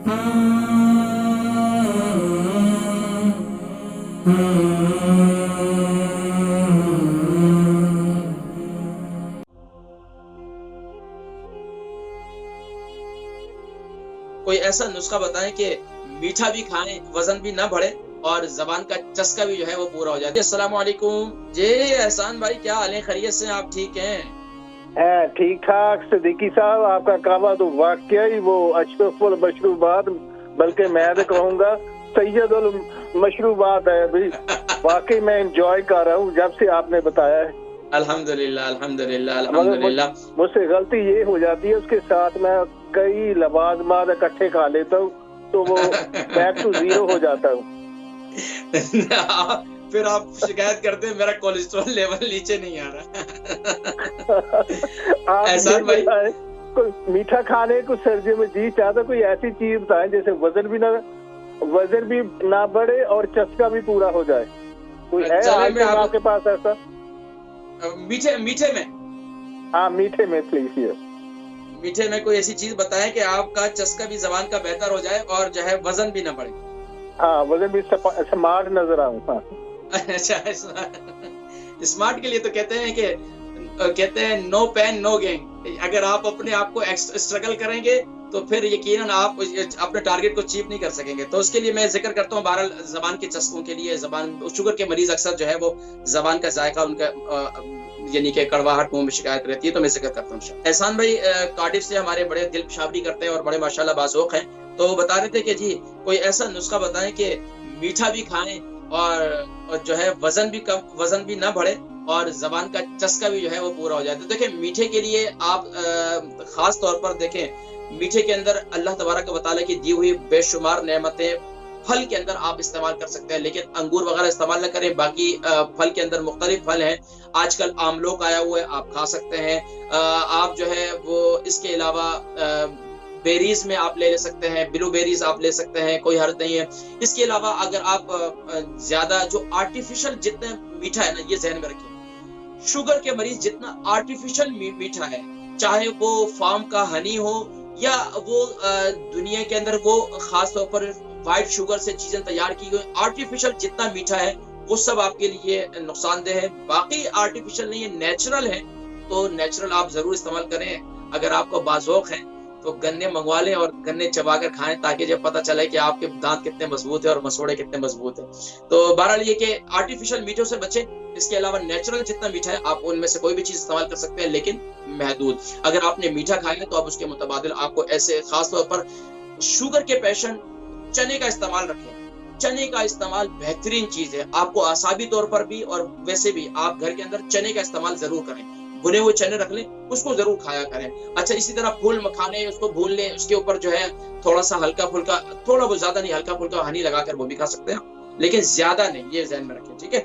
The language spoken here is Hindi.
कोई ऐसा नुस्खा बताएं कि मीठा भी खाएं, वजन भी ना बढ़े और जबान का चस्का भी जो है वो पूरा हो जाए। अस्सलाम वालेकुम जी। एहसान भाई, क्या हाल है? खैरियत से? आप ठीक हैं? ठीक ठाक सिद्दीकी साहब, आपका कहवा तो वाकई ही वो अशरफुल मशरूबात, बल्कि मैं तो कहूँगा सैयदुल मशरूबात है भाई। वाकई मैं एंजॉय कर रहा हूँ जब से आपने बताया है। अल्हम्दुलिल्लाह अल्हम्दुलिल्लाह मगर अल्हम्दुलिल्लाह। मुझसे गलती ये हो जाती है, उसके साथ मैं कई लवाजमात इकट्ठे खा लेता हूँ, तो वो बैक टू जीरो हो जाता हूँ। फिर आप शिकायत करते हैं मेरा कोलेस्ट्रॉल लेवल नीचे नहीं आ रहा। आप एहसान भाई, कोई मीठा खाने को सर्दियों में जी चाहता, कोई ऐसी चीज बताएं जैसे वजन भी ना बढ़े और चस्का भी पूरा हो जाए। कोई है आइटम आपके पास ऐसा? मीठे मीठे में? हाँ, मीठे में प्लीज। ये मीठे में कोई ऐसी चीज बताएं कि आपका चस्का भी जबान का बेहतर हो जाए और जो है वजन भी ना बढ़े। हाँ, वजन भी स्मार्ट नजर आऊं। हाँ। अच्छा, स्मार्ट के लिए तो कहते हैं नो पेन नो गेन। अगर आप अपने आप को स्ट्रगल करेंगे तो फिर यकीनन आप अपने टारगेट को अचीव नहीं कर सकेंगे। तो उसके लिए मैं जिक्र करता हूँ बहरहाल जबान के चस्कों के लिए। जबान शुगर के मरीज अक्सर जो है वो जबान का जायका उनका यानी कि कड़वाहट मुंह में शिकायत रहती है, तो मैं जिक्र करता हूँ। एहसान भाई कार्डिफ से हमारे बड़े दिल पेशावरी करते हैं और बड़े माशाल्लाह बाज़ौक़ हैं, तो बता रहे थे कि जी कोई ऐसा नुस्खा बताएं कि मीठा भी खाएं और जो है वजन भी ना बढ़े और जबान का चस्का भी जो है वो पूरा हो जाए। तो देखिए, मीठे के लिए आप खास तौर पर देखें, मीठे के अंदर अल्लाह तबारक व तआला की दी हुई बेशुमार नेमतें फल के अंदर आप इस्तेमाल कर सकते हैं, लेकिन अंगूर वगैरह इस्तेमाल न करें। बाकी फल के अंदर मुख्तलिफ फल हैं। आजकल आमलोक आया हुआ है, आप खा सकते हैं। आप जो है वो इसके अलावा बेरीज में आप ले सकते हैं, ब्लूबेरीज आप ले सकते हैं, कोई हर्ज नहीं है। इसके अलावा अगर आप ज्यादा जो आर्टिफिशियल जितना मीठा है ना, ये ज़हन में रखिए, शुगर के मरीज जितना आर्टिफिशियल मीठा है, चाहे वो फार्म का हनी हो या वो दुनिया के अंदर वो खास तौर पर व्हाइट शुगर से चीजें तैयार की गई, आर्टिफिशियल जितना मीठा है वो सब आपके लिए नुकसानदेह है। बाकी आर्टिफिशियल नहीं है, नेचुरल है, तो नेचुरल आप जरूर इस्तेमाल करें। अगर आपको बाज़ौक़ है तो गन्ने मंगवा लें और गन्ने चबा कर खाएं, ताकि जब पता चले कि आपके दांत कितने मजबूत है और मसोड़े कितने मजबूत है। तो बहरहाल ये कि आर्टिफिशियल मीठों से बचें। इसके अलावा नेचुरल जितना मीठा है आप उनमें से कोई भी चीज इस्तेमाल कर सकते हैं, लेकिन महदूद। अगर आपने मीठा खाया है तो आप उसके मुतबादिल आपको ऐसे खास तौर पर शुगर के पेशेंट चने का इस्तेमाल रखें। चने का इस्तेमाल बेहतरीन चीज है, आपको आसाबी तौर पर भी और वैसे भी आप घर के अंदर चने का इस्तेमाल जरूर करें। भुने हुए चने रख लें, उसको जरूर खाया करें। अच्छा, इसी तरह फूल मखाने, उसको भून लें, उसके ऊपर जो है थोड़ा सा हल्का फुल्का, थोड़ा बहुत ज्यादा नहीं, हल्का फुल्का हनी लगाकर वो भी खा सकते हैं, लेकिन ज्यादा नहीं, ये ध्यान में रखें, ठीक है।